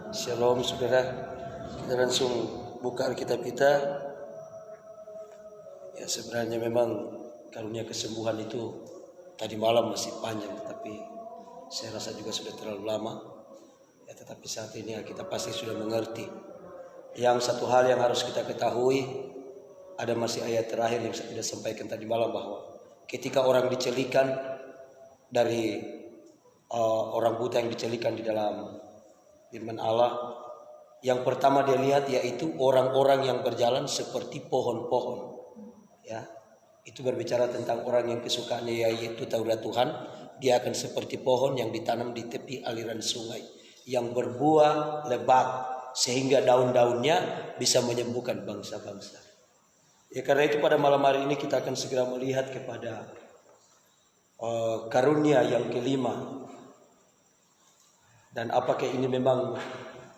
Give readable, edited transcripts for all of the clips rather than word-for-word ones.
Shalom saudara, kita langsung buka Alkitab kita. Ya sebenarnya memang karunia kesembuhan itu tadi malam masih panjang, tapi saya rasa juga sudah terlalu lama. Ya, tetapi saat ini kita pasti sudah mengerti. Yang satu hal yang harus kita ketahui, ada masih ayat terakhir yang saya tidak sampaikan tadi malam, bahwa ketika orang dicelikan dari orang buta yang dicelikan di dalam firman Allah, yang pertama dia lihat yaitu orang-orang yang berjalan seperti pohon-pohon. Ya, itu berbicara tentang orang yang kesukaannya yaitu taurat Tuhan. Dia akan seperti pohon yang ditanam di tepi aliran sungai, yang berbuah lebat sehingga daun-daunnya bisa menyembuhkan bangsa-bangsa. Ya, karena itu pada malam hari ini kita akan segera melihat kepada karunia yang kelima. Dan apakah ini memang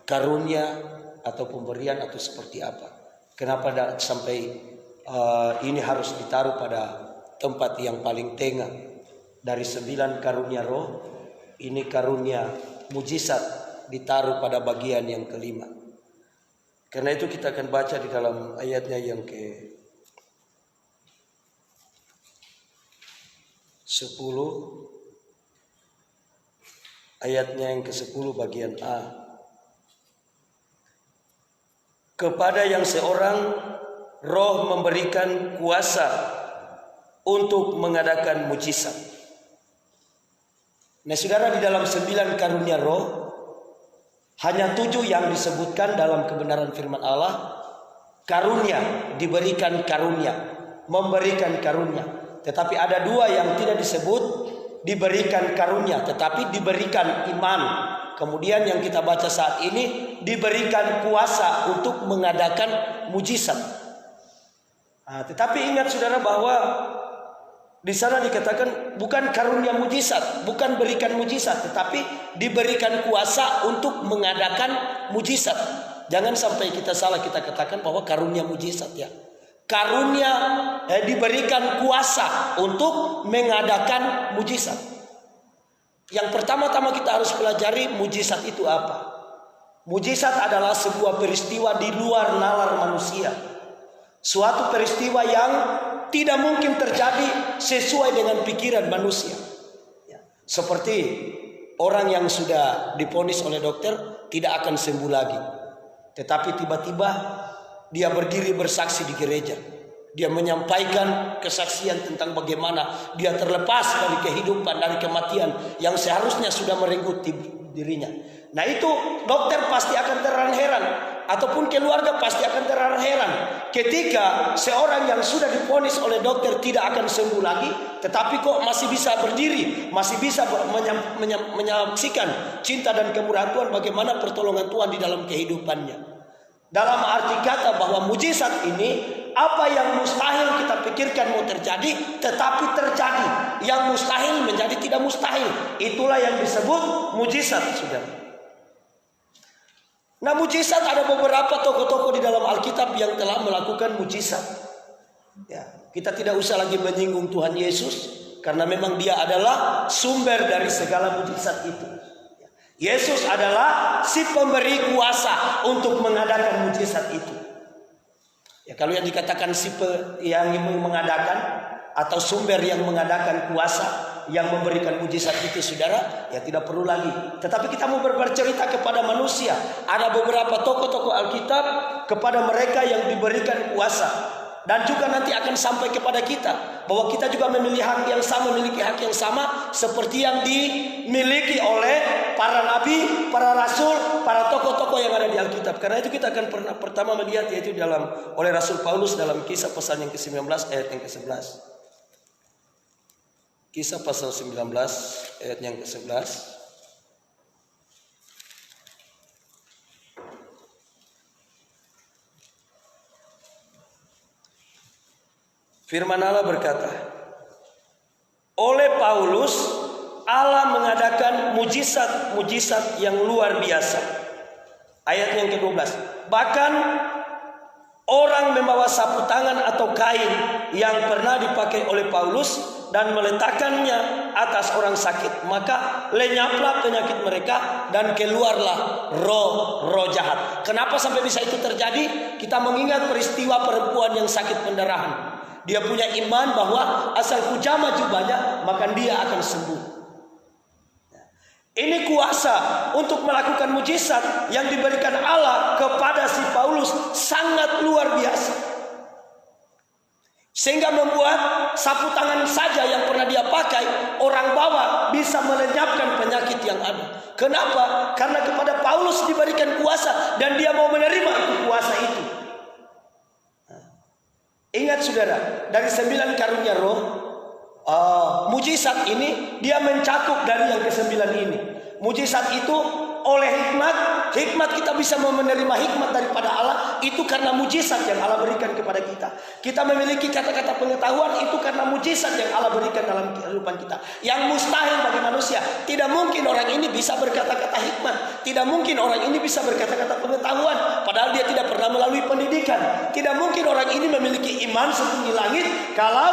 karunia atau pemberian atau seperti apa? Kenapa sampai ini harus ditaruh pada tempat yang paling tengah dari 9 karunia roh? Ini karunia mujizat ditaruh pada bagian yang kelima. Karena itu kita akan baca di dalam ayatnya yang ke-10. Ayatnya yang ke-10 bagian A. Kepada yang seorang roh memberikan kuasa untuk mengadakan mujizat. Nah saudara, di dalam 9 karunia roh, hanya 7 yang disebutkan dalam kebenaran firman Allah. Karunia, diberikan karunia, memberikan karunia. Tetapi ada 2 yang tidak disebut diberikan karunia, tetapi diberikan iman. Kemudian yang kita baca saat ini, diberikan kuasa untuk mengadakan mujizat. Tetapi ingat saudara bahwa di sana dikatakan bukan karunia mujizat, bukan berikan mujizat, tetapi diberikan kuasa untuk mengadakan mujizat. Jangan sampai kita salah, kita katakan bahwa karunia mujizat, ya. Karunia diberikan kuasa untuk mengadakan mujizat. Yang pertama-tama kita harus pelajari mujizat itu apa. Mujizat adalah sebuah peristiwa di luar nalar manusia. Suatu peristiwa yang tidak mungkin terjadi sesuai dengan pikiran manusia. Seperti orang yang sudah divonis oleh dokter tidak akan sembuh lagi, tetapi tiba-tiba dia berdiri bersaksi di gereja. Dia menyampaikan kesaksian tentang bagaimana dia terlepas dari kehidupan, dari kematian yang seharusnya sudah merenggut dirinya. Nah itu dokter pasti akan terheran-heran, ataupun keluarga pasti akan terheran-heran ketika seorang yang sudah divonis oleh dokter tidak akan sembuh lagi, tetapi kok masih bisa berdiri, masih bisa menyaksikan cinta dan kemurahan Tuhan, bagaimana pertolongan Tuhan di dalam kehidupannya. Dalam arti kata bahwa mujizat ini, apa yang mustahil kita pikirkan mau terjadi, tetapi terjadi. Yang mustahil menjadi tidak mustahil. Itulah yang disebut mujizat, saudara. Nah, mujizat ada beberapa tokoh-tokoh di dalam Alkitab yang telah melakukan mujizat. Ya, kita tidak usah lagi menyinggung Tuhan Yesus, karena memang dia adalah sumber dari segala mujizat itu. Yesus adalah si pemberi kuasa untuk mengadakan mujizat itu. Ya, kalau yang dikatakan yang mengadakan atau sumber yang mengadakan kuasa yang memberikan mujizat itu, saudara, ya tidak perlu lagi. Tetapi kita mau bercerita kepada manusia. Ada beberapa tokoh-tokoh Alkitab kepada mereka yang diberikan kuasa. Dan juga nanti akan sampai kepada kita, bahwa kita juga memiliki hak yang sama, seperti yang dimiliki oleh para nabi, para rasul, para tokoh-tokoh yang ada di Alkitab. Karena itu kita akan pertama melihat yaitu oleh Rasul Paulus dalam Kisah pasal yang ke-19 ayat yang ke-11. Kisah pasal 19 ayat yang ke-11. Firman Allah berkata, oleh Paulus Allah mengadakan mujizat-mujizat yang luar biasa. Ayat yang ke-12. Bahkan orang membawa sapu tangan atau kain yang pernah dipakai oleh Paulus dan meletakkannya atas orang sakit, maka lenyaplah penyakit mereka dan keluarlah roh jahat. Kenapa sampai bisa itu terjadi? Kita mengingat peristiwa perempuan yang sakit pendarahan. Dia punya iman bahwa asal ku jamah jubahnya maka dia akan sembuh. Ini kuasa untuk melakukan mujizat yang diberikan Allah kepada si Paulus sangat luar biasa. Sehingga membuat sapu tangan saja yang pernah dia pakai, orang bawa bisa melenyapkan penyakit yang ada. Kenapa? Karena kepada Paulus diberikan kuasa dan dia mau menerima itu kuasa itu. Ingat saudara, dari 9 karunia roh, mujizat ini dia mencakup dari yang ke-9 ini. Mujizat itu oleh hikmat kita bisa menerima hikmat daripada Allah itu karena mujizat yang Allah berikan kepada kita. Kita memiliki kata-kata pengetahuan itu karena mujizat yang Allah berikan dalam kehidupan kita. Yang mustahil bagi manusia, tidak mungkin orang ini bisa berkata-kata hikmat, tidak mungkin orang ini bisa berkata-kata pengetahuan padahal dia tidak pernah melalui pendidikan. Tidak mungkin orang ini memiliki iman setinggi langit kalau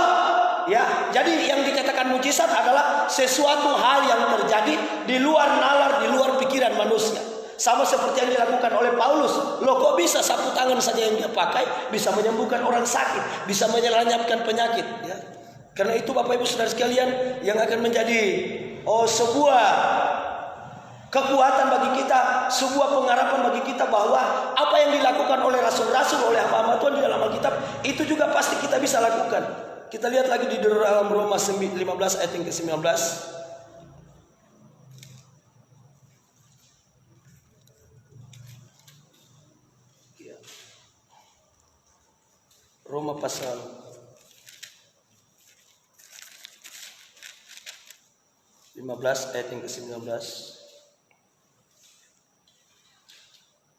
jadi yang dikatakan mujizat adalah sesuatu hal yang terjadi di luar nalar, di luar pikiran manusia. Sama seperti yang dilakukan oleh Paulus. Loh, kok bisa sapu tangan saja yang dia pakai bisa menyembuhkan orang sakit, bisa menyelanyapkan penyakit, ya. Karena itu Bapak Ibu Saudara sekalian, yang akan menjadi sebuah kekuatan bagi kita, sebuah pengharapan bagi kita bahwa apa yang dilakukan oleh rasul-rasul, oleh hamba-hamba Tuhan di dalam Alkitab itu juga pasti kita bisa lakukan. Kita lihat lagi di dalam Roma 15 ayat yang ke-19. Roma pasal 15 ayat yang ke-19.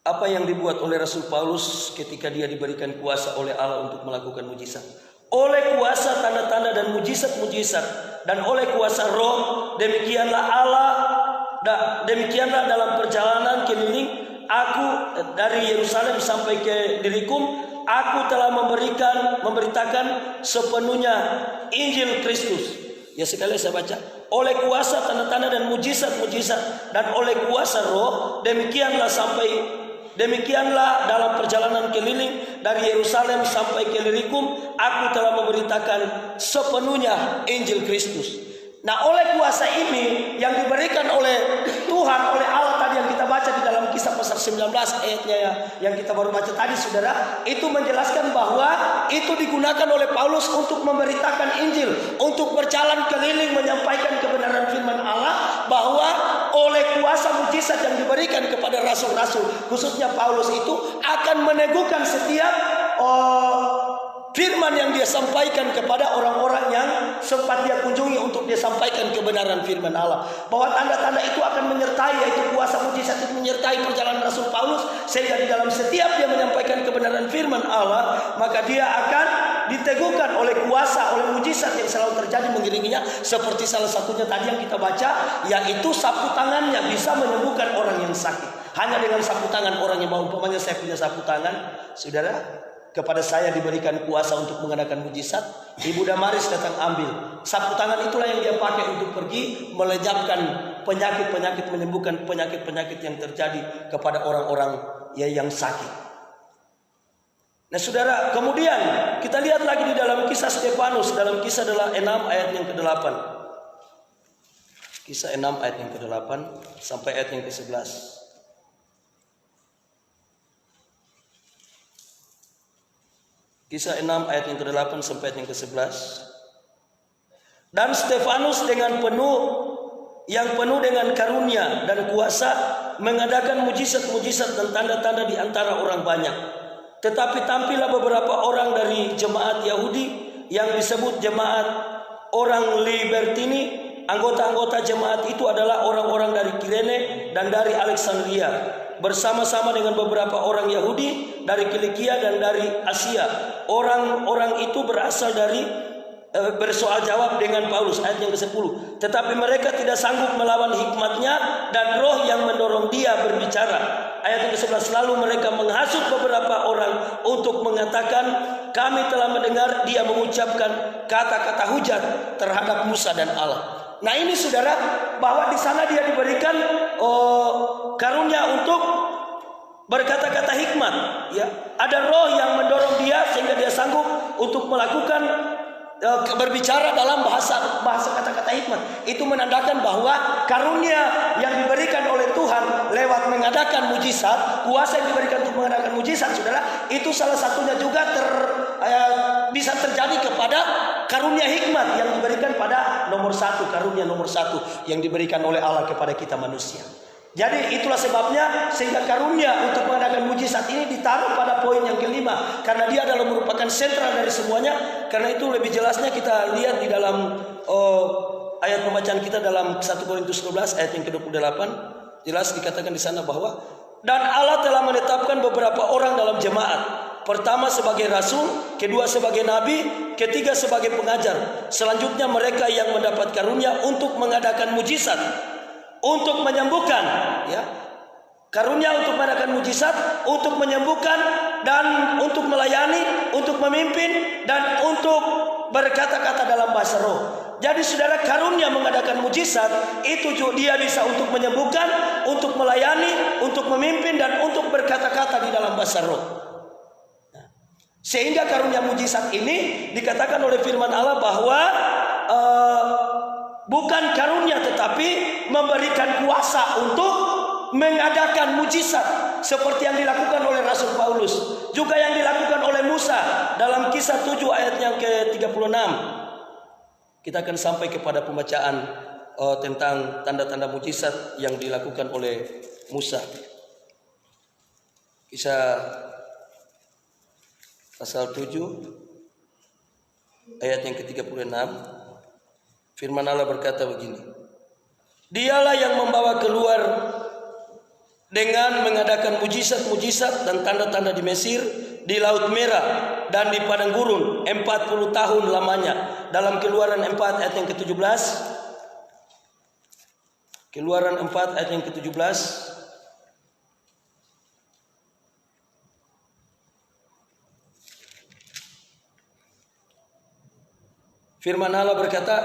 Apa yang dibuat oleh Rasul Paulus ketika dia diberikan kuasa oleh Allah untuk melakukan mujizat? Oleh kuasa tanda-tanda dan mujizat-mujizat dan oleh kuasa roh, demikianlah dalam perjalanan keliling aku dari Yerusalem sampai ke Dirikum, aku telah memberitakan sepenuhnya Injil Kristus. Ya, sekali saya baca, oleh kuasa tanda-tanda dan mujizat-mujizat dan oleh kuasa roh, demikianlah dalam perjalanan keliling dari Yerusalem sampai ke Dirikum, aku telah memberitakan sepenuhnya Injil Kristus. Nah, oleh kuasa ini yang diberikan oleh Tuhan, oleh Allah tadi yang kita baca di dalam Kisah pasal 19 ayatnya yang kita baru baca tadi, saudara, itu menjelaskan bahwa itu digunakan oleh Paulus untuk memberitakan Injil, untuk berjalan keliling menyampaikan kebenaran firman Allah, bahwa oleh kuasa mujizat yang diberikan kepada rasul-rasul, khususnya Paulus itu akan meneguhkan setiap firman yang dia sampaikan kepada orang-orang yang sempat dia kunjungi untuk dia sampaikan kebenaran firman Allah. Bahwa tanda-tanda itu akan menyertai, yaitu kuasa mujizat itu menyertai perjalanan Rasul Paulus, sehingga di dalam setiap dia menyampaikan kebenaran firman Allah, maka dia akan diteguhkan oleh kuasa, oleh mujizat yang selalu terjadi mengiringinya. Seperti salah satunya tadi yang kita baca, yaitu sapu tangannya bisa menyembuhkan orang yang sakit. Hanya dengan sapu tangan orang yang mau, umpamanya saya punya sapu tangan, saudara, kepada saya diberikan kuasa untuk mengadakan mujizat, Ibu Damaris datang ambil sapu tangan, itulah yang dia pakai untuk pergi melenyapkan penyakit-penyakit, menyembuhkan penyakit-penyakit yang terjadi kepada orang-orang yang sakit. Nah, saudara, kemudian kita lihat lagi di dalam kisah Stefanus, dalam kisah 6 ayat yang ke-8. Kisah 6 ayat yang ke-8 sampai ayat yang ke-11. Kisah 6 ayat yang ke-8 sampai ayat yang ke-11. Dan Stefanus dengan penuh dengan karunia dan kuasa mengadakan mujizat-mujizat dan tanda-tanda di antara orang banyak. Tetapi tampillah beberapa orang dari jemaat Yahudi yang disebut jemaat orang Libertini. Anggota-anggota jemaat itu adalah orang-orang dari Kirene dan dari Alexandria, bersama-sama dengan beberapa orang Yahudi dari Kilikia dan dari Asia. Orang-orang itu berasal dari bersoal jawab dengan Paulus, ayat yang ke-10. Tetapi mereka tidak sanggup melawan hikmatnya dan roh yang mendorong dia berbicara. Ayat yang ke-11, lalu mereka menghasut beberapa orang untuk mengatakan, kami telah mendengar dia mengucapkan kata-kata hujat terhadap Musa dan Allah. Nah ini saudara, bahwa di sana dia diberikan karunia untuk berkata-kata hikmat, ya. Ada roh yang mendorong dia sehingga dia sanggup untuk melakukan berbicara dalam bahasa kata-kata hikmat. Itu menandakan bahwa karunia yang diberikan oleh Tuhan lewat mengadakan mujizat, kuasa yang diberikan untuk mengadakan mujizat, saudara, itu salah satunya juga bisa terjadi kepada karunia hikmat yang diberikan pada nomor satu, karunia nomor satu yang diberikan oleh Allah kepada kita manusia. Jadi itulah sebabnya sehingga karunia untuk mengadakan mujizat ini ditaruh pada poin yang kelima, karena dia adalah merupakan sentral dari semuanya. Karena itu lebih jelasnya kita lihat di dalam ayat pembacaan kita dalam 1 Korintus 12 ayat yang ke-28, jelas dikatakan di sana bahwa dan Allah telah menetapkan beberapa orang dalam jemaat. Pertama sebagai rasul, kedua sebagai nabi, ketiga sebagai pengajar. Selanjutnya mereka yang mendapat karunia untuk mengadakan mujizat, untuk menyembuhkan, ya. Karunia untuk mengadakan mujizat, untuk menyembuhkan dan untuk melayani, untuk memimpin dan untuk berkata-kata dalam bahasa roh. Jadi saudara, karunia mengadakan mujizat itu juga dia bisa untuk menyembuhkan, untuk melayani, untuk memimpin dan untuk berkata-kata di dalam bahasa roh. Sehingga karunia mujizat ini dikatakan oleh firman Allah bahwa bukan karunia tetapi memberikan kuasa untuk mengadakan mujizat seperti yang dilakukan oleh Rasul Paulus, juga yang dilakukan oleh Musa dalam Kisah 7 ayat yang ke-36. Kita akan sampai kepada pembacaan tentang tanda-tanda mujizat yang dilakukan oleh Musa. Kisah pasal 7 ayat yang ke-36. Firman Allah berkata begini, dialah yang membawa keluar dengan mengadakan mujizat-mujizat dan tanda-tanda di Mesir, di Laut Merah dan di padang gurun 40 tahun lamanya. Dalam Keluaran 4 ayat yang ke-17. Keluaran 4 ayat yang ke-17. Firman Allah berkata,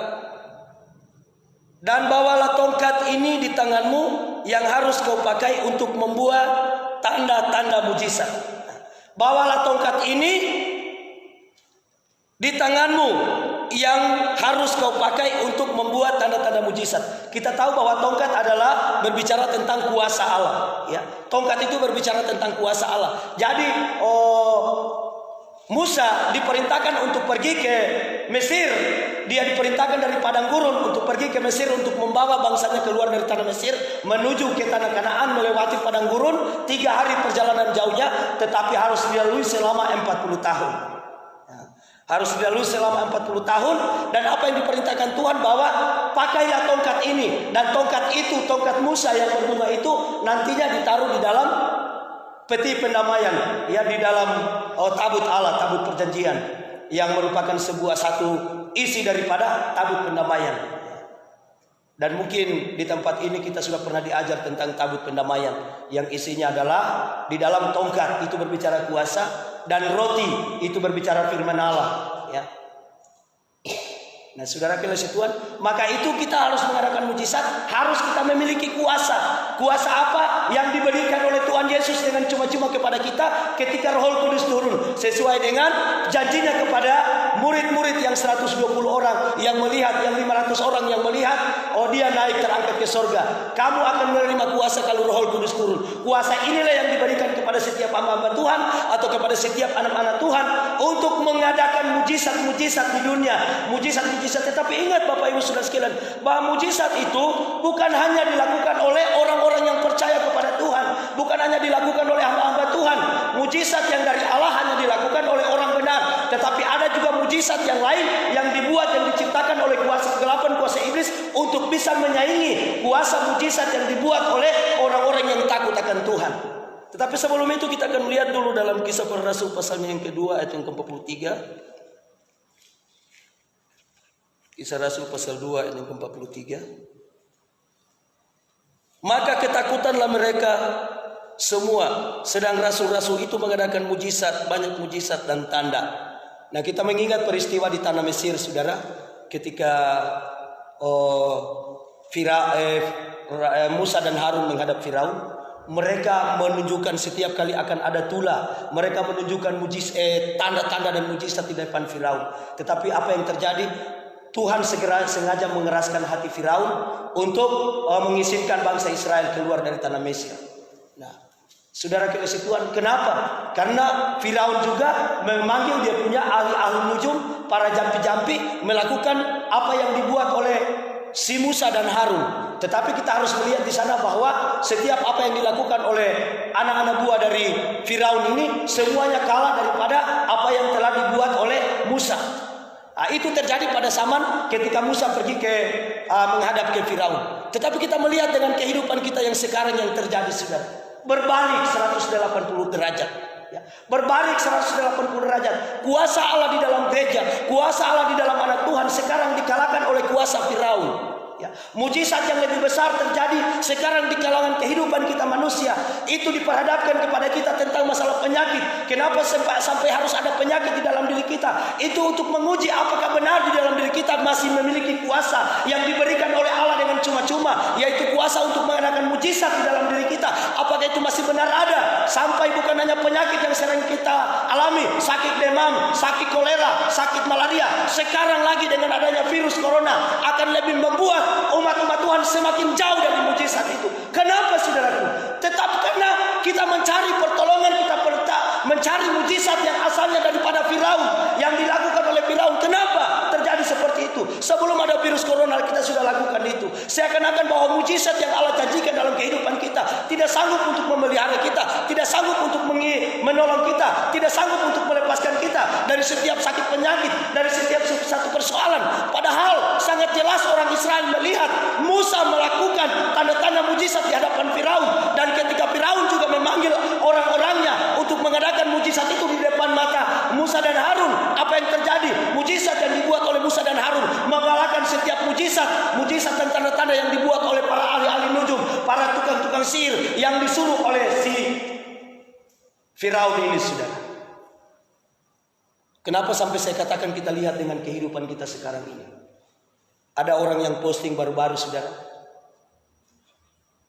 dan bawalah tongkat ini di tanganmu yang harus kau pakai untuk membuat tanda-tanda mujizat. Bawalah tongkat ini di tanganmu yang harus kau pakai untuk membuat tanda-tanda mujizat. Kita tahu bahwa tongkat adalah berbicara tentang kuasa Allah, ya. Tongkat itu berbicara tentang kuasa Allah. Jadi Musa diperintahkan untuk pergi ke Mesir. Dia diperintahkan dari padang gurun untuk pergi ke Mesir untuk membawa bangsanya keluar dari tanah Mesir menuju ke tanah Kanaan melewati padang gurun 3 hari perjalanan jauhnya, tetapi harus dilalui selama 40 tahun. Harus dilalui selama 40 tahun. Dan apa yang diperintahkan Tuhan bahwa pakailah tongkat ini, dan tongkat itu, tongkat Musa yang berbunga itu nantinya ditaruh di dalam peti pendamaian, ya, di dalam tabut Allah, tabut perjanjian, yang merupakan satu isi daripada tabut pendamaian. Dan mungkin di tempat ini kita sudah pernah diajar tentang tabut pendamaian, yang isinya adalah di dalam tongkat itu berbicara kuasa, dan roti itu berbicara firman Allah, ya. Nah, saudara kasih Tuhan, maka itu kita harus mengadakan mujizat, harus kita memiliki kuasa. Kuasa apa yang diberikan oleh Tuhan Yesus dengan cuma-cuma kepada kita ketika Roh Kudus turun, sesuai dengan janjinya kepada murid-murid yang 120 orang yang melihat, yang 500 orang yang melihat, oh dia naik terangkat ke sorga. Kamu akan menerima kuasa kalau Roh Kudus turun. Kuasa inilah yang diberikan kepada setiap hamba-hamba Tuhan atau kepada setiap anak-anak Tuhan untuk mengadakan mujizat-mujizat di dunia. Mujizat-mujizat. Tetapi ingat Bapak Ibu Saudara sekalian, bahwa mujizat itu bukan hanya dilakukan oleh orang-orang yang percaya kepada Tuhan, bukan hanya dilakukan oleh hamba-hamba Tuhan. Mujizat yang dari Allah hanya dilakukan oleh orang benar, tetapi ada juga mujizat yang lain yang dibuat, yang diciptakan oleh kuasa kegelapan, kuasa iblis, untuk bisa menyaingi kuasa mujizat yang dibuat oleh orang-orang yang takut akan Tuhan. Tetapi sebelum itu kita akan melihat dulu dalam Kisah Para Rasul pasalnya yang kedua ayat yang ke-43. Kisah Rasul pasal 2 ayat yang ke-43. Maka ketakutanlah mereka semua, sedang rasul-rasul itu mengadakan mujizat, banyak mujizat dan tanda. Nah, kita mengingat peristiwa di tanah Mesir, saudara, ketika Musa dan Harun menghadap Firaun. Mereka menunjukkan setiap kali akan ada tulah. Mereka menunjukkan tanda-tanda dan mujizat di depan Firaun. Tetapi apa yang terjadi? Tuhan sengaja mengeraskan hati Firaun untuk mengizinkan bangsa Israel keluar dari tanah Mesir. Nah, saudara kekasih Tuhan, kenapa? Karena Firaun juga memanggil dia punya ahli-ahli nujum, para jampi-jampi, melakukan apa yang dibuat oleh si Musa dan Harun. Tetapi kita harus melihat di sana bahwa setiap apa yang dilakukan oleh anak-anak buah dari Firaun ini semuanya kalah daripada apa yang telah dibuat oleh Musa. Nah, itu terjadi pada zaman ketika Musa pergi menghadap ke Firaun. Tetapi kita melihat dengan kehidupan kita yang sekarang yang terjadi, saudara, berbalik 180 derajat. Ya, berbalik 180 derajat. Kuasa Allah di dalam gereja, kuasa Allah di dalam anak Tuhan sekarang dikalahkan oleh kuasa Firaun. Ya, mujizat yang lebih besar terjadi sekarang di kalangan kehidupan kita manusia. Itu diperhadapkan kepada kita tentang masalah penyakit. Kenapa sampai harus ada penyakit di dalam diri kita? Itu untuk menguji apakah benar di dalam diri kita masih memiliki kuasa yang diberikan oleh Allah dengan cuma-cuma, yaitu kuasa untuk mengadakan mujizat di dalam diri kita. Apakah itu masih benar ada? Sampai bukan hanya penyakit yang sering kita alami, sakit demam, sakit kolera, sakit malaria, sekarang lagi dengan adanya virus corona akan lebih membuat umat-umat Tuhan semakin jauh dari mujizat itu. Kenapa, saudaraku? Tetap karena kita mencari pertolongan, kita mencari mujizat yang asalnya daripada Firaun, yang dilakukan oleh Firaun. Kenapa terjadi seperti itu? Sebelum ada virus corona kita sudah lakukan itu. Seakan-akan bahwa mujizat yang Allah janjikan dalam kehidupan kita tidak sanggup untuk memelihara kita, tidak sanggup untuk menolong kita, tidak sanggup untuk melepaskan kita dari setiap sakit penyakit, dari setiap satu persoalan. Padahal sangat jelas orang Israel melihat Musa melakukan tanda-tanda mujizat di hadapan Firaun, dan ketika Firaun juga memanggil orang-orangnya untuk mengadakan mujizat itu di depan mata Musa dan Harun, apa yang terjadi? Mujizat yang dibuat oleh Musa dan Harun mengalahkan setiap mujizat dan tanda-tanda yang dibuat oleh para ahli-ahli nujum, para tukang-tukang sihir yang disuruh oleh si Firaun ini, saudara. Kenapa sampai saya katakan kita lihat dengan kehidupan kita sekarang ini? Ada orang yang posting baru-baru, saudara.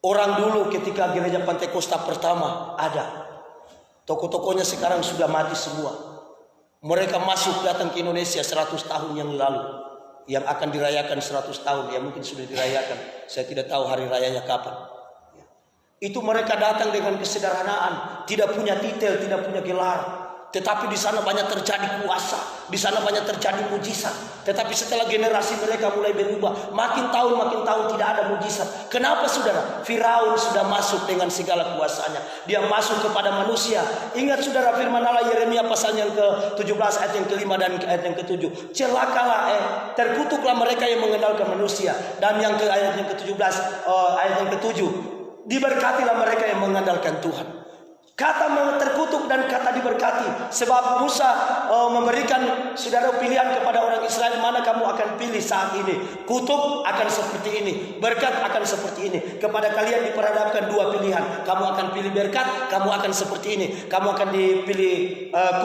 Orang dulu ketika gereja Pantai Kosta pertama ada, toko-tokonya sekarang sudah mati semua. Mereka masuk datang ke Indonesia 100 tahun yang lalu, yang akan dirayakan 100 tahun, ya mungkin sudah dirayakan. Saya tidak tahu hari rayanya kapan. Itu mereka datang dengan kesederhanaan, tidak punya titel, tidak punya gelar. Tetapi di sana banyak terjadi kuasa, di sana banyak terjadi mujizat. Tetapi setelah generasi mereka mulai berubah, makin tahun tidak ada mujizat. Kenapa, saudara? Firaun sudah masuk dengan segala kuasanya. Dia masuk kepada manusia. Ingat, saudara, firman Allah Yeremia pasal yang ke-17 ayat yang ke-5 dan ayat yang ke-7. Celakalah, terkutuklah mereka yang mengandalkan manusia. Dan yang ke ayat yang ke-17, ayat yang ke-7, diberkatilah mereka yang mengandalkan Tuhan. Kata terkutuk dan kata diberkati. Sebab Musa memberikan, saudara, pilihan kepada orang Israel, mana kamu akan pilih saat ini. Kutuk akan seperti ini, berkat akan seperti ini. Kepada kalian diperhadapkan dua pilihan. Kamu akan pilih berkat, kamu akan seperti ini. Kamu akan dipilih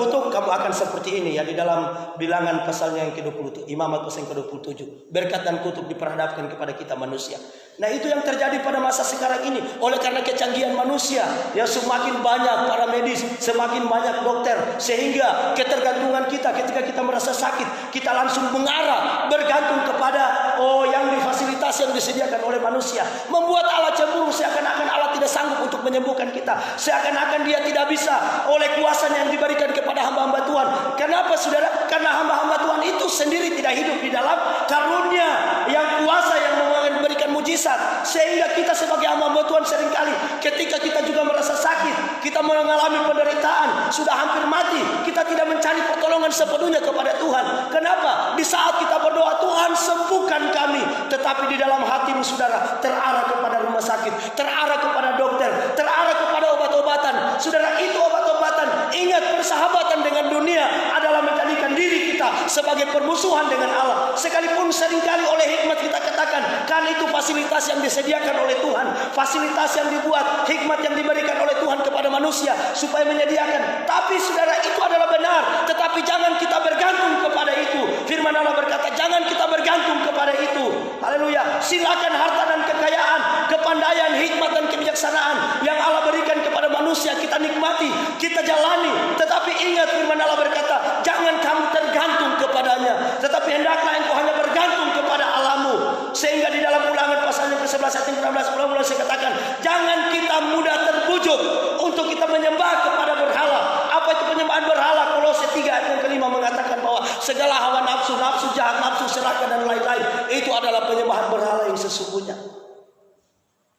kutuk, kamu akan seperti ini. Ya, di dalam bilangan pasalnya yang ke-27, Imamat pasal yang ke-27. Berkat dan kutuk diperhadapkan kepada kita manusia. Nah, itu yang terjadi pada masa sekarang ini. Oleh karena kecanggihan manusia, ya semakin banyak para medis, semakin banyak dokter, sehingga ketergantungan kita ketika kita merasa sakit, kita langsung mengarah bergantung kepada yang fasilitas yang disediakan oleh manusia. Membuat Allah cemburu, seakan-akan Allah tidak sanggup untuk menyembuhkan kita, seakan-akan Dia tidak bisa oleh kuasanya yang diberikan kepada hamba-hamba Tuhan. Kenapa, saudara? Karena hamba-hamba Tuhan itu sendiri tidak hidup di dalam karunia yang kuasa yang memberikan mujizat, sehingga kita sebagai hamba Tuhan seringkali ketika kita juga merasa sakit, kita mengalami penderitaan, sudah hampir mati, kita tidak mencari pertolongan sepenuhnya kepada Tuhan. Kenapa? Di saat kita berdoa, Tuhan sembuhkan kami, tetapi di dalam hatimu, saudara, terarah kepada rumah sakit, terarah kepada dokter, terarah kepada obat-obatan. Saudara, itu obat-obatan. Ingat, persahabatan dengan dunia adalah menjadikan diri kita sebagai permusuhan dengan Allah. Sekalipun seringkali oleh hikmat kita katakan, kan itu fasilitas yang disediakan oleh Tuhan, fasilitas yang dibuat, hikmat yang diberikan oleh Tuhan kepada manusia supaya menyediakan. Tapi saudara, itu adalah benar, tetapi jangan kita bergantung kepada itu. Firman Allah berkata, jangan kita bergantung kepada itu. Haleluya. Silakan harta dan kekayaan, kepandaian, hikmat dan kebijaksanaan yang Allah berikan kepada manusia kita nikmati, kita jalani. Tetapi ingat, firman Allah berkata, jangan kamu tergantung kepadanya, tetapi hendaklah engkau hanya bergantung kepada Allahmu. Sehingga di dalam Ulangan pasal yang ke-11 ayat yang ke-16 ulang-ulang saya katakan, jangan kita mudah terbujuk untuk kita menyembah kepada berhala. Apa itu penyembahan berhala? Kolose 3 ayat yang ke-5 mengatakan bahwa segala hawa nafsu, nafsu jahat, nafsu serakah dan lain-lain, itu adalah penyembahan berhala yang sesungguhnya.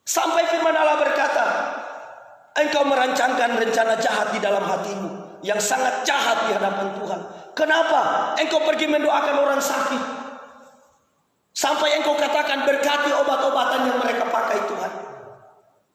Sampai firman Allah berkata, engkau merancangkan rencana jahat di dalam hatimu, yang sangat jahat di hadapan Tuhan. Kenapa? Engkau pergi mendoakan orang sakit, sampai engkau katakan berkati obat-obatan yang mereka pakai Tuhan.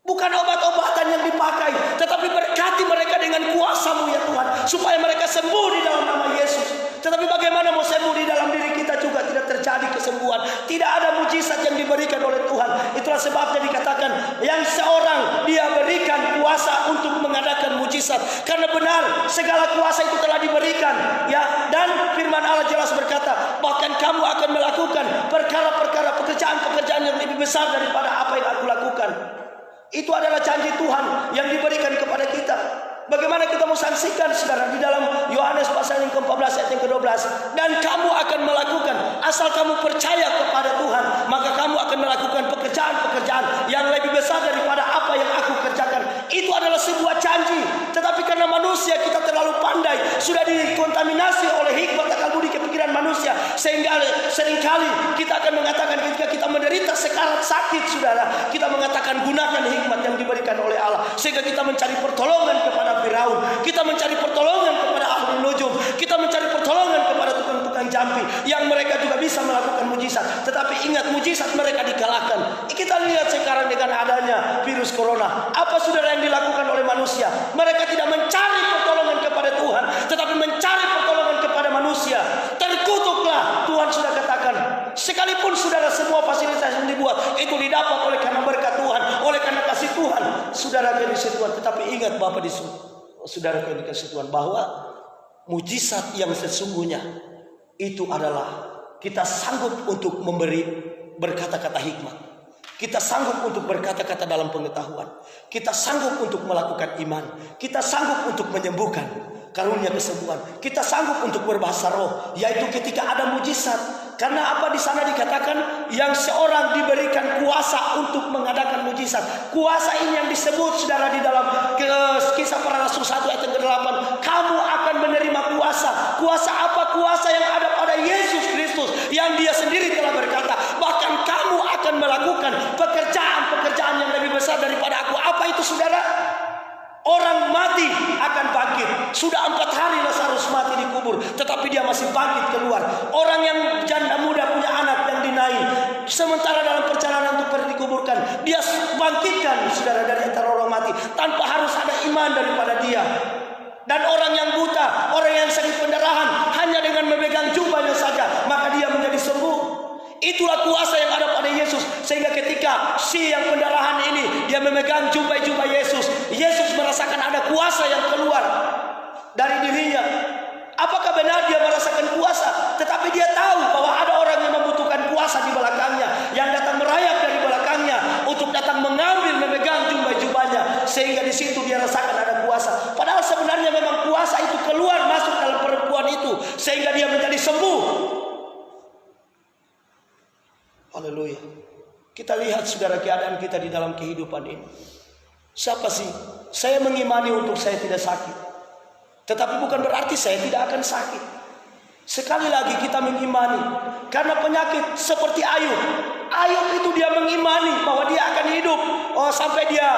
Bukan obat-obatan yang dipakai, tetapi berkati mereka dengan kuasa-Mu ya Tuhan, supaya mereka sembuh di dalam nama Yesus. Tetapi bagaimana mau sembuh di dalam diri kita juga tidak terjadi kesembuhan. Tidak ada mujizat yang diberikan oleh Tuhan. Itulah sebabnya dikatakan yang seorang dia berikan kuasa untuk mengadakan mujizat. Karena benar segala kuasa itu telah diberikan, ya. Dan firman Allah jelas berkata, bahkan kamu akan melakukan perkara-perkara, pekerjaan-pekerjaan yang lebih besar daripada apa yang aku lakukan. Itu adalah janji Tuhan yang diberikan kepada kita. Bagaimana kita mau saksikan saudara di dalam Yohanes pasal yang ke-14 ayat yang ke-12, dan kamu akan melakukan, asal kamu percaya kepada Tuhan, maka kamu akan melakukan pekerjaan-pekerjaan yang lebih besar daripada apa yang aku kerjakan. Itu adalah sebuah janji. Tetapi karena manusia kita terlalu pandai, sudah dikontaminasi oleh hikmat akal budi kepikiran manusia, sehingga seringkali kita akan mengatakan ketika kita menderita sekarat sakit saudara, kita mengatakan gunakan hikmat yang diberikan oleh Allah, sehingga kita mencari pertolongan kepada Firaun, kita mencari pertolongan kepada ahli nujum, kita mencari pertolongan kepada tukang-tukang jampi yang mereka juga bisa melakukan mujizat. Tetapi ingat, mujizat mereka dikalahkan. Kita lihat sekarang dengan adanya virus corona, apa saudara yang dilakukan oleh manusia? Mereka tidak mencari pertolongan kepada Tuhan, tetapi mencari pertolongan kepada manusia. Terkutuklah, Tuhan sudah katakan. Sekalipun saudara semua fasilitas yang dibuat itu didapat oleh karena berkat Tuhan, oleh karena kasih Tuhan, saudara kasih Tuhan. Tetapi ingat Bapak di saudara kasih Tuhan, bahwa mujizat yang sesungguhnya itu adalah kita sanggup untuk memberi berkata-kata hikmat, kita sanggup untuk berkata-kata dalam pengetahuan, kita sanggup untuk melakukan iman, kita sanggup untuk menyembuhkan, karunia kesembuhan, kita sanggup untuk berbahasa roh, yaitu ketika ada mujizat. Karena apa di sana dikatakan yang seorang diberikan kuasa untuk mengadakan mujizat. Kuasa ini yang disebut saudara di dalam Kisah Para Rasul 1 ayat 8. Kamu akan menerima kuasa. Kuasa apa? Kuasa yang ada pada Yesus Kristus, yang Dia sendiri telah berkata, bahkan kamu akan melakukan pekerjaan-pekerjaan yang lebih besar daripada aku. Apa itu saudara? Orang mati akan bangkit. Sudah 4 hari Lazarus mati di kubur, tetapi dia masih bangkit keluar. Orang yang janda muda punya anak yang dinaik, sementara dalam perjalanan untuk pergi dikuburkan, dia bangkitkan saudara dari antara orang mati tanpa harus ada iman daripada dia. Dan orang yang buta, orang yang sakit pendarahan, hanya dengan memegang jubahnya saja, maka dia menjadi sembuh. Itulah kuasa yang ada pada Yesus. Sehingga ketika si yang pendarahan ini dia memegang jubah Yesus, Yesus merasakan ada kuasa yang keluar dari dirinya. Apakah benar dia merasakan kuasa? Tetapi dia tahu bahwa ada orang yang membutuhkan kuasa di belakangnya, yang datang merayap dari belakangnya untuk datang mengambil, memegang jubahnya, sehingga di situ dia rasakan ada kuasa. Padahal sebenarnya memang kuasa itu keluar masuk dalam perempuan itu, sehingga dia menjadi sembuh. Haleluya. Kita lihat saudara keadaan kita di dalam kehidupan ini. Siapa sih? Saya mengimani untuk saya tidak sakit, tetapi bukan berarti saya tidak akan sakit. Sekali lagi kita mengimani, karena penyakit seperti Ayub. Ayub itu dia mengimani bahwa dia akan hidup, sampai dia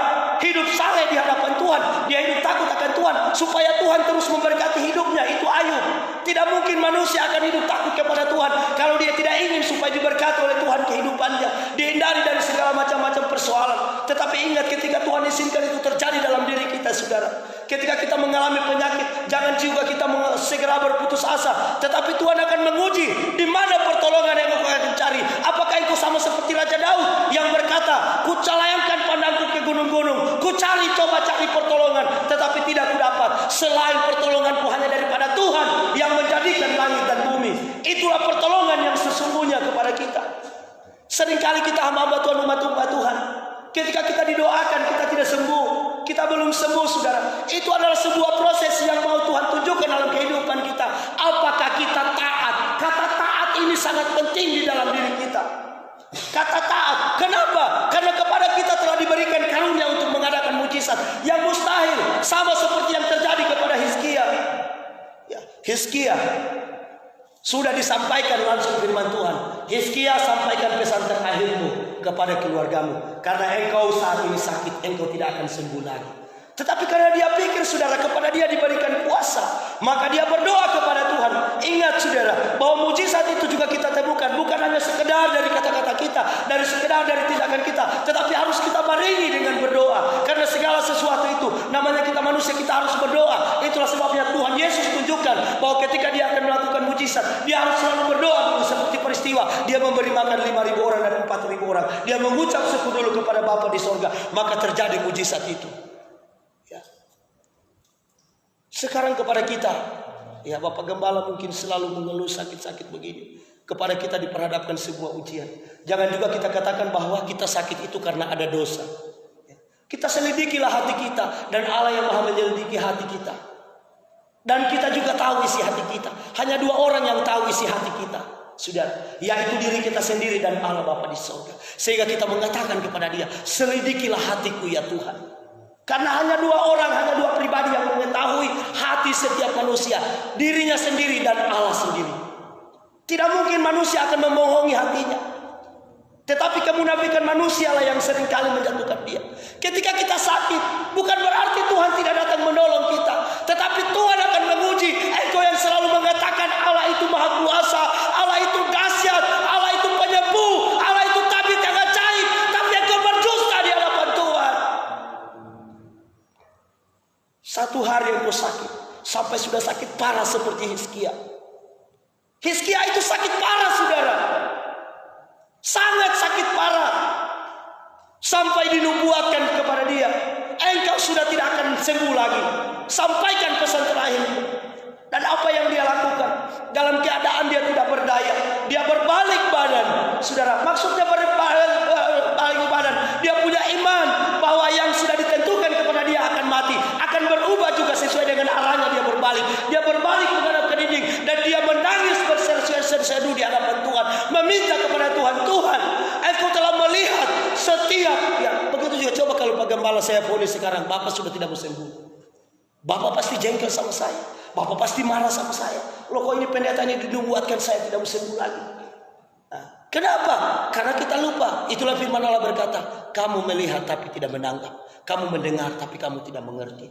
hidup saleh di hadapan Tuhan. Dia hidup takut akan Tuhan, supaya Tuhan terus memberkati hidupnya. Itu Ayub. Tidak mungkin manusia akan hidup takut kepada Tuhan kalau dia tidak ingin supaya diberkati oleh Tuhan kehidupannya, dihindari dari segala macam-macam persoalan. Tetapi ingat, ketika Tuhan izinkan itu terjadi dalam diri kita saudara, Ketika kita mengalami penyakit, jangan juga kita segera berputus asa. Tetapi Tuhan akan menguji di mana pertolongan yang engkau akan cari. Apakah engkau sama seperti Raja Daud yang berkata, ku calayangkan pandangku ke gunung-gunung, ku coba cari pertolongan, tetapi tidak kudapat. Selain pertolonganku hanya daripada Tuhan yang menjadikan langit dan bumi. Itulah pertolongan yang sesungguhnya kepada kita. Seringkali kita hamba Tuhan, umat Tuhan, ketika kita didoakan kita tidak sembuh, kita belum sembuh, saudara. Itu adalah sebuah proses yang mau Tuhan tunjukkan dalam kehidupan kita. Apakah kita taat? Kata taat ini sangat penting di dalam diri kita. Kata taat. Kenapa? Karena kepada kita telah diberikan karunia untuk mengadakan mujizat yang mustahil, sama seperti yang terjadi kepada Hizkia. Ya, Hizkia sudah disampaikan langsung firman Tuhan. Hizkia, sampaikan pesan terakhirmu kepada keluargamu, karena engkau saat ini sakit, engkau tidak akan sembuh lagi. Tetapi karena dia pikir, saudara, kepada dia diberikan kuasa, maka dia berdoa kepada Tuhan. Ingat, saudara, bahwa mujizat itu juga kita temukan bukan hanya sekedar dari kata-kata kita, dari sekedar dari tindakan kita, tetapi harus kita barengi dengan berdoa. Karena segala sesuatu itu, namanya kita manusia, kita harus berdoa. Itulah sebabnya Tuhan Yesus tunjukkan bahwa ketika dia akan melakukan mujizat, dia harus selalu berdoa dulu. Seperti peristiwa dia memberi makan 5.000 orang dan 4.000 orang, dia mengucap syukur dulu kepada Bapa di sorga, maka terjadi mujizat itu. Sekarang kepada kita, ya Bapak Gembala mungkin selalu mengeluh sakit-sakit begini. Kepada kita diperhadapkan sebuah ujian. Jangan juga kita katakan bahwa kita sakit itu karena ada dosa. Kita selidikilah hati kita, dan Allah yang maha menyelidiki hati kita. Dan kita juga tahu isi hati kita. Hanya 2 orang yang tahu isi hati kita, saudara, yaitu diri kita sendiri dan Allah Bapa di surga. Sehingga kita mengatakan kepada dia, selidikilah hatiku ya Tuhan. Karena hanya 2 orang, hanya 2 pribadi yang mengetahui hati setiap manusia, dirinya sendiri dan Allah sendiri. Tidak mungkin manusia akan membohongi hatinya. Tetapi kemunafikan manusia lah yang seringkali menjatuhkan dia. Ketika kita sakit, bukan berarti Tuhan tidak datang menolong kita, tetapi Tuhan akan menguji. Engkau yang selalu mengatakan Allah itu maha kuasa, Allah itu dahsyat, Allah itu penyembuh, Allah itu tabib yang ajaib, tapi engkau berdusta di hadapan Tuhan. Satu hari engkau sakit, sampai sudah sakit parah seperti Hizkia. Hizkia itu sakit parah, saudara. Sangat sakit parah. Sampai dinubuatkan kepada dia, engkau sudah tidak akan sembuh lagi. Sampaikan pesan terakhir. Dan apa yang dia lakukan? Dalam keadaan dia tidak berdaya, dia berbalik badan. Saudara, maksudnya berbalik badan, dia punya iman bahwa yang sudah ditentukan kepada dia akan mati, akan berubah juga sesuai dengan arahnya. Dia berbalik menghadap ke dinding, dan dia menangis berseru-seru di hadapan Tuhan, meminta kepada Tuhan, Tuhan, engkau telah melihat setiap, ya begitu juga. Coba kalau Pak Gembala saya vonis sekarang, Bapak sudah tidak mau sembuh, Bapak pasti jengkel sama saya, Bapak pasti marah sama saya. Loh, kok ini pendeta ini dinubuatkan saya tidak mau sembuh lagi. Nah, kenapa? Karena kita lupa. Itulah firman Allah berkata, kamu melihat tapi tidak menangkap, kamu mendengar tapi kamu tidak mengerti.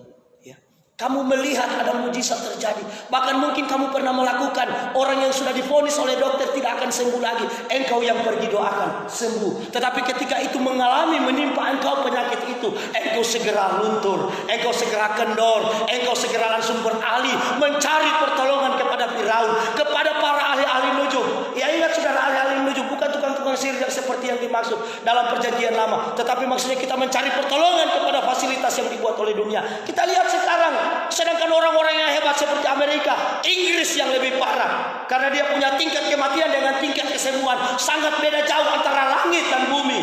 Kamu melihat ada mujizat terjadi, bahkan mungkin kamu pernah melakukan. Orang yang sudah divonis oleh dokter tidak akan sembuh lagi, engkau yang pergi doakan sembuh. Tetapi ketika itu menimpa engkau penyakit itu, engkau segera luntur, engkau segera kendor, engkau segera langsung beralih mencari pertolongan kepada Firaun, kepada para ahli-ahli nujum. Ya ingat saudara, ahli-ahli nujum bukan tukang-tukang sihir yang seperti yang dimaksud dalam perjanjian lama, tetapi maksudnya kita mencari pertolongan kepada fasilitas yang dibuat oleh dunia. Kita lihat sekarang, sedangkan orang-orang yang hebat seperti Amerika, Inggris yang lebih parah, karena dia punya tingkat kematian dengan tingkat kesembuhan sangat beda jauh antara langit dan bumi.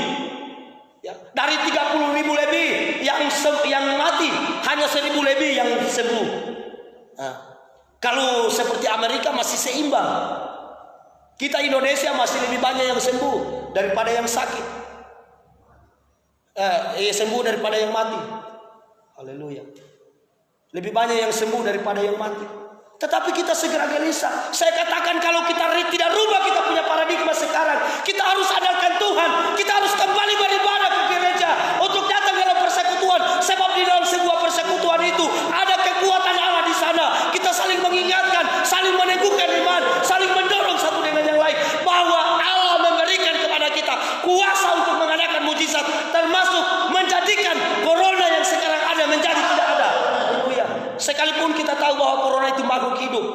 Ya, dari 30.000 lebih yang mati, hanya 1.000 lebih yang sembuh. Nah, kalau seperti Amerika masih seimbang. Kita Indonesia masih lebih banyak yang sembuh daripada yang sakit. Sembuh daripada yang mati. Haleluya. Lebih banyak yang sembuh daripada yang mati. Tetapi kita segera gelisah. Saya katakan, kalau kita tidak rubah kita punya paradigma sekarang, kita harus sadarkan Tuhan. Kita harus kembali beribadah ke gereja untuk datang dalam persekutuan. Sebab di dalam sebuah persekutuan itu ada kekuatan Allah di sana. Kita saling mengingatkan, saling meneguhkan iman, saling mendorong satu dengan yang lain, bahwa Allah memberikan kepada kita kuasa untuk mengadakan mujizat, termasuk menjadikan corona yang sekarang ada menjadi tidak ada. Haleluya. bahwa corona itu makhluk hidup.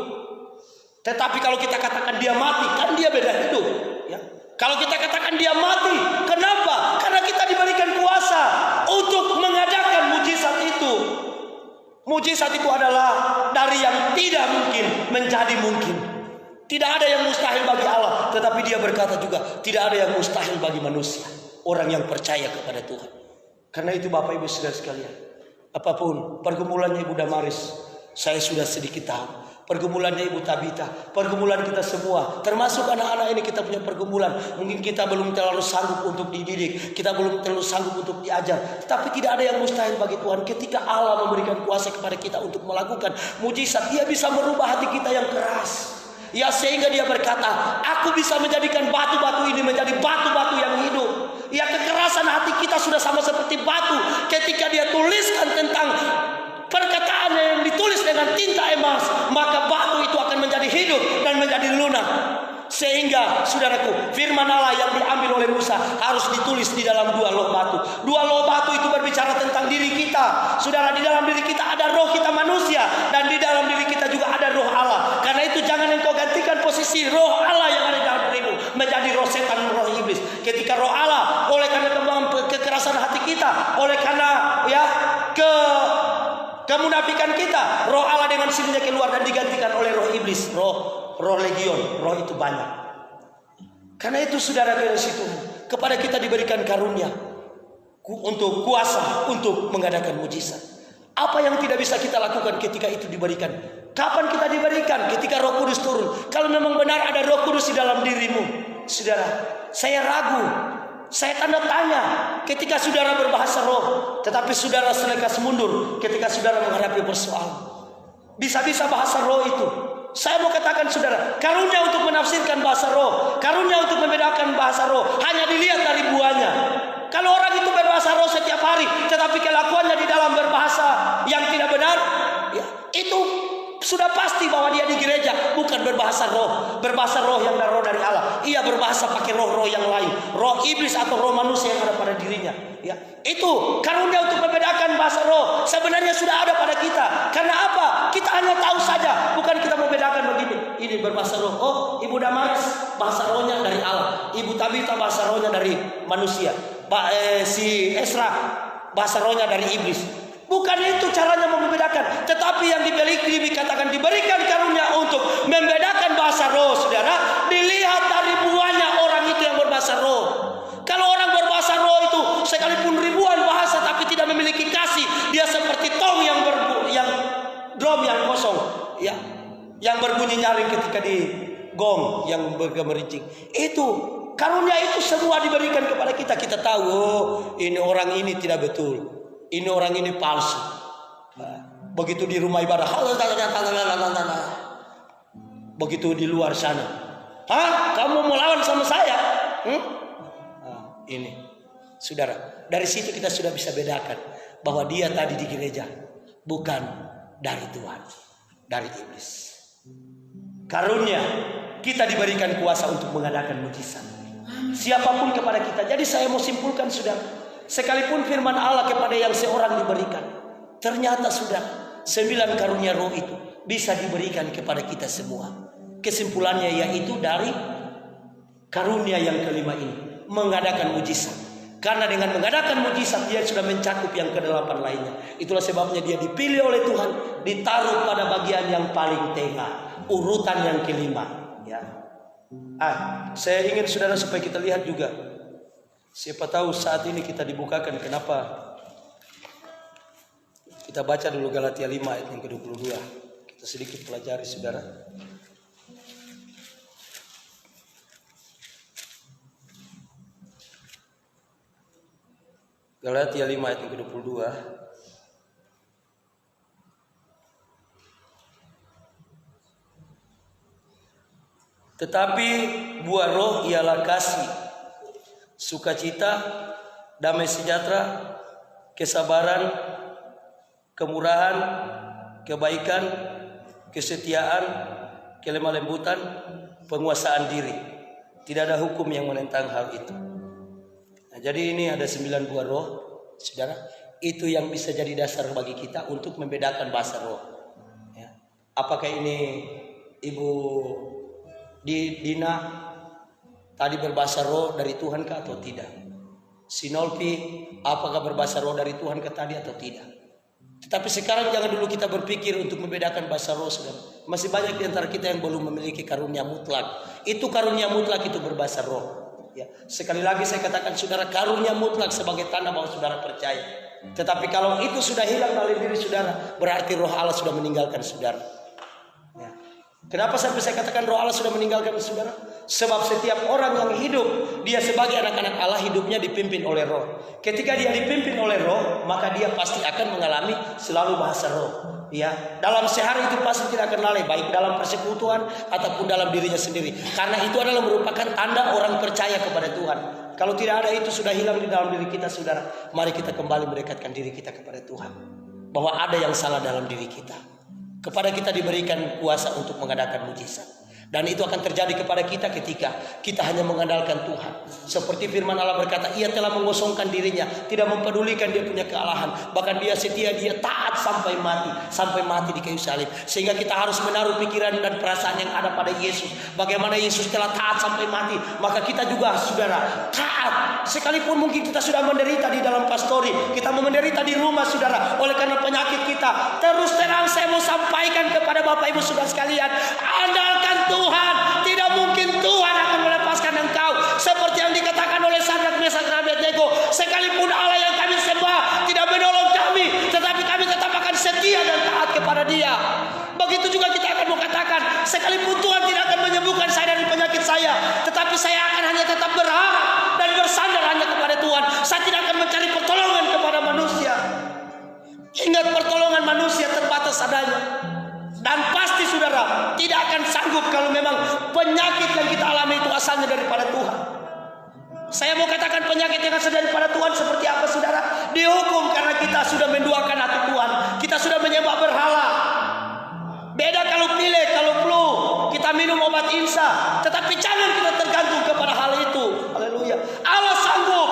Tetapi kalau kita katakan dia mati, kan dia beda hidup. Ya. Kalau kita katakan dia mati, kenapa? Karena kita diberikan kuasa untuk mengadakan mujizat itu. Mujizat itu adalah dari yang tidak mungkin menjadi mungkin. Tidak ada yang mustahil bagi Allah, tetapi dia berkata juga tidak ada yang mustahil bagi manusia, orang yang percaya kepada Tuhan. Karena itu Bapak Ibu Saudara sekalian, apapun pergumulannya Ibu Damaris, saya sudah sedikit tahu. Pergumulannya Ibu Tabita, pergumulan kita semua, termasuk anak-anak ini kita punya pergumulan. Mungkin kita belum terlalu sanggup untuk dididik, kita belum terlalu sanggup untuk diajar. Tapi tidak ada yang mustahil bagi Tuhan. Ketika Allah memberikan kuasa kepada kita untuk melakukan mujizat, Dia bisa merubah hati kita yang keras. Ya, sehingga Dia berkata, aku bisa menjadikan batu-batu ini menjadi batu-batu yang hidup. Ya, kekerasan hati kita sudah sama seperti batu. Ketika Dia tuliskan tentang perkataan yang ditulis dengan tinta emas, maka batu itu akan menjadi hidup dan menjadi lunak. Sehingga saudaraku, firman Allah yang diambil oleh Musa harus ditulis di dalam 2 loh batu. 2 loh batu itu berbicara tentang diri kita. Saudara, di dalam diri kita ada roh kita manusia, dan di dalam diri kita juga ada roh Allah. Karena itu jangan engkau gantikan posisi roh Allah yang ada di dalam dirimu menjadi roh setan, roh iblis. Ketika roh Allah, oleh karena kekerasan hati kita, oleh karena kemunafikan kita, roh Allah dengan sendirinya keluar dan digantikan oleh roh iblis, roh legion, roh itu banyak. Karena itu saudara dari situ kepada kita diberikan karunia untuk kuasa untuk mengadakan mujizat. Apa yang tidak bisa kita lakukan ketika itu diberikan? Kapan kita diberikan? Ketika Roh Kudus turun. Kalau memang benar ada Roh Kudus di dalam dirimu, saudara, saya ragu, saya tanda tanya ketika saudara berbahasa roh, tetapi saudara selekas mundur ketika saudara menghadapi persoalan. Bisa-bisa bahasa roh itu, saya mau katakan saudara, karunia untuk menafsirkan bahasa roh, karunia untuk membedakan bahasa roh hanya dilihat dari buahnya. Kalau orang itu berbahasa roh setiap hari, tetapi kelakuannya di dalam berbahasa yang tidak benar, ya, itu sudah pasti bahwa dia di gereja bukan berbahasa roh yang dari Allah. Ia berbahasa pakai roh-roh yang lain, roh iblis atau roh manusia yang ada pada dirinya. Ya, itu karunia untuk membedakan bahasa roh sebenarnya sudah ada pada kita. Karena apa? Kita hanya tahu saja, bukan kita membedakan begini. Ini berbahasa roh. Oh, Ibu Damaris bahasa rohnya dari Allah. Ibu Tabita bahasa rohnya dari manusia. Si Esra bahasa rohnya dari iblis. Bukan itu caranya membedakan. Tetapi yang dikatakan diberikan karunia untuk membedakan bahasa roh, saudara, dilihat dari buahnya orang itu yang berbahasa roh. Kalau orang berbahasa roh itu sekalipun ribuan bahasa tapi tidak memiliki kasih, dia seperti tong yang drum yang kosong, ya, yang berbunyi nyaring ketika di gong yang bergemerincing. Itu karunia itu semua diberikan kepada kita. Kita tahu, oh, ini orang ini tidak betul. Ini orang ini palsu. Begitu di rumah ibadah, begitu di luar sana, kamu mau lawan sama saya? Ini, saudara, dari situ kita sudah bisa bedakan bahwa dia tadi di gereja bukan dari Tuhan, dari iblis. Karunia kita diberikan kuasa untuk mengadakan mujizat. Siapapun kepada kita. Jadi saya mau simpulkan, saudara. Sekalipun firman Allah kepada yang seorang diberikan, ternyata sudah 9 karunia roh itu bisa diberikan kepada kita semua. Kesimpulannya yaitu dari karunia yang kelima ini, mengadakan mujizat. Karena dengan mengadakan mujizat dia sudah mencakup yang ke-8 lainnya. Itulah sebabnya dia dipilih oleh Tuhan, ditaruh pada bagian yang paling tengah, urutan yang kelima. Ya. Saya ingin saudara supaya kita lihat juga. Siapa tahu saat ini kita dibukakan kenapa. Kita baca dulu Galatia 5 ayat yang ke-22. Kita sedikit pelajari, saudara. Galatia 5 ayat yang ke-22. Tetapi buah roh ialah kasih, sukacita, damai sejahtera, kesabaran, kemurahan, kebaikan, kesetiaan, kelemah lembutan, penguasaan diri. Tidak ada hukum yang menentang hal itu. Nah, jadi ini ada 9 buah roh, saudara. Itu yang bisa jadi dasar bagi kita untuk membedakan bahasa roh. Ya. Apakah ini Ibu Dina tadi berbahasa roh dari Tuhan kah atau tidak? Sinolpi, apakah berbahasa roh dari Tuhan kah tadi atau tidak? Tetapi sekarang jangan dulu kita berpikir untuk membedakan bahasa roh, saudara. Masih banyak di antara kita yang belum memiliki karunia mutlak. Itu karunia mutlak itu berbahasa roh. Ya, sekali lagi saya katakan saudara, karunia mutlak sebagai tanda bahwa saudara percaya. Tetapi kalau itu sudah hilang dari diri saudara, berarti roh Allah sudah meninggalkan saudara. Ya. Kenapa sampai saya katakan roh Allah sudah meninggalkan saudara? Sebab setiap orang yang hidup, dia sebagai anak-anak Allah hidupnya dipimpin oleh roh. Ketika dia dipimpin oleh roh, maka dia pasti akan mengalami selalu bahasa roh. Ya, dalam sehari itu pasti tidak akan lalai, baik dalam persekutuan ataupun dalam dirinya sendiri. Karena itu adalah merupakan tanda orang percaya kepada Tuhan. Kalau tidak ada itu sudah hilang di dalam diri kita, saudara. Mari kita kembali mendekatkan diri kita kepada Tuhan. Bahwa ada yang salah dalam diri kita. Kepada kita diberikan kuasa untuk mengadakan mujizat. Dan itu akan terjadi kepada kita ketika kita hanya mengandalkan Tuhan. Seperti firman Allah berkata, ia telah mengosongkan dirinya, tidak mempedulikan dia punya kealahan. Bahkan dia setia, dia taat sampai mati di kayu salib. Sehingga kita harus menaruh pikiran dan perasaan yang ada pada Yesus. Bagaimana Yesus telah taat sampai mati, maka kita juga saudara taat. Sekalipun mungkin kita sudah menderita di dalam pastori, kita menderita di rumah saudara oleh karena penyakit kita. Terus terang saya mau sampaikan kepada Bapak Ibu saudara sekalian, andalkan Tuhan, tidak mungkin Tuhan akan melepaskan engkau. Seperti yang dikatakan oleh Sadrak, Mesak, dan Abednego, sekalipun Allah yang kami sembah tidak menolong kami, tetapi kami tetap akan setia dan taat kepada Dia. Begitu juga kita akan mengatakan, sekalipun Tuhan tidak akan menyembuhkan saya dari penyakit saya, tetapi saya akan hanya tetap berharap dan bersandar hanya kepada Tuhan. Saya tidak akan mencari pertolongan kepada manusia. Ingat, pertolongan manusia terbatas adanya. Dan pasti saudara tidak akan sanggup kalau memang penyakit yang kita alami itu asalnya daripada Tuhan. Saya mau katakan penyakit yang asal daripada Tuhan seperti apa saudara? Dihukum karena kita sudah menduakan hati Tuhan. Kita sudah menyembah berhala. Beda kalau pilek, kalau flu, kita minum obat insa. Tetapi jangan kita tergantung kepada hal itu. Haleluya. Allah sanggup.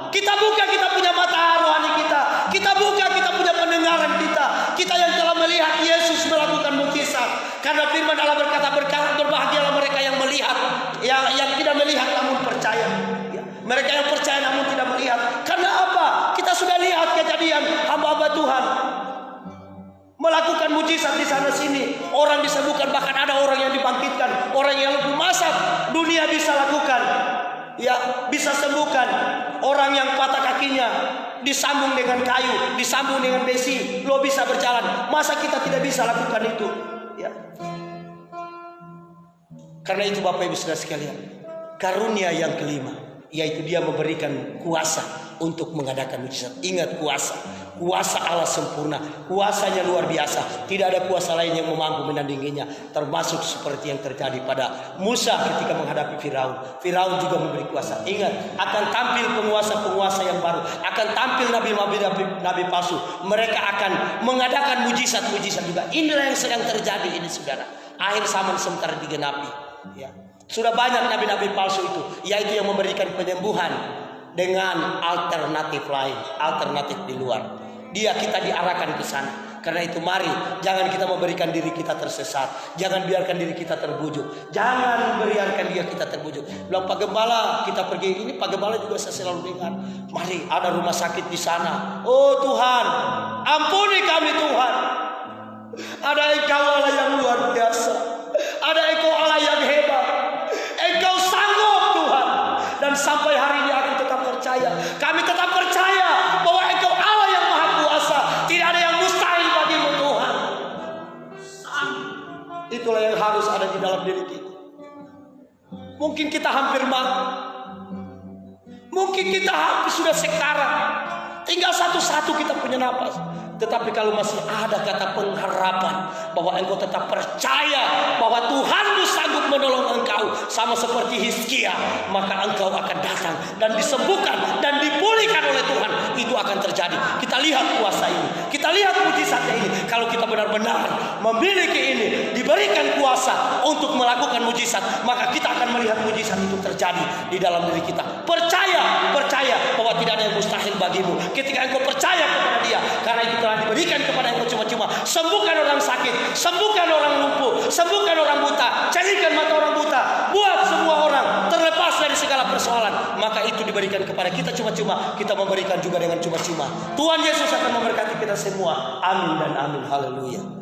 Kita buka kita punya mata rohani kita. Kita buka kita punya pendengaran kita. Kita yang telah melihat Yesus melakukan mukjizat. Karena firman Allah berkata, berbahagialah mereka yang melihat, yang tidak melihat namun percaya. Ya. Mereka yang percaya namun tidak melihat. Karena apa? Kita sudah lihat kejadian hamba-hamba Tuhan melakukan mujizat di sana sini. Orang disembuhkan, bahkan ada orang yang dibangkitkan, orang yang lumpuh. Masa dunia bisa lakukan? Ya, bisa sembuhkan orang yang patah kakinya disambung dengan kayu, disambung dengan besi, lo bisa berjalan. Masa kita tidak bisa lakukan itu? Ya. Karena itu Bapak Ibu Saudara sekalian, karunia yang kelima, yaitu Dia memberikan kuasa untuk mengadakan mujizat. Ingat, kuasa Allah sempurna, kuasanya luar biasa. Tidak ada kuasa lain yang mampu menandinginya, termasuk seperti yang terjadi pada Musa ketika menghadapi Firaun. Firaun juga memberi kuasa. Ingat, akan tampil penguasa-penguasa yang baru, akan tampil nabi-nabi palsu. Mereka akan mengadakan mujizat-mujizat juga. Inilah yang sedang terjadi ini saudara. Akhir zaman sementara digenapi. Ya. Sudah banyak nabi-nabi palsu itu, yaitu yang memberikan penyembuhan dengan alternatif lain, alternatif di luar. Kita diarahkan ke sana. Karena itu mari, jangan kita memberikan diri kita tersesat. Jangan biarkan diri kita terbujuk. Jangan biarkan dia kita terbujuk. Bilang Pak Gembala, kita pergi ini, Pak Gembala juga saya selalu dengar. Mari, ada rumah sakit di sana. Oh Tuhan, ampuni kami Tuhan. Ada Engkau Allah yang luar biasa. Ada Engkau Allah yang hebat. Engkau sanggup Tuhan. Dan sampai hari ini aku tetap percaya. Kami tetap percaya bahwa Engkau Allah yang Maha Kuasa. Tidak ada yang mustahil bagimu Tuhan. Itulah yang harus ada di dalam diri kita. Mungkin kita hampir mati. Mungkin kita hampir sudah sekarat. Tinggal satu-satu kita punya napas. Tetapi kalau masih ada kata pengharapan bahwa engkau tetap percaya bahwa Tuhanmu sanggup menolong engkau sama seperti Hizkia, maka engkau akan datang dan disembuhkan dan dipulihkan oleh Tuhan. Itu akan terjadi. Kita lihat kuasa ini, kita lihat mujizatnya ini. Kalau kita benar-benar memiliki ini, diberikan kuasa untuk melakukan mujizat, maka kita akan melihat mujizat itu terjadi di dalam diri kita. Percaya bahwa tidak ada yang mustahil bagimu ketika engkau percaya kepada Dia. Karena itu telah diberikan kepada engkau cuma-cuma sembuhkan orang sakit, sembuhkan orang lumpuh, sembuhkan orang buta, carikan mata orang buta, buat semua orang terlepas dari segala persoalan. Maka itu diberikan kepada kita cuma-cuma, kita memberikan juga dengan cuma-cuma. Tuhan Yesus akan memberkati kita semua. Amin dan amin. Haleluya.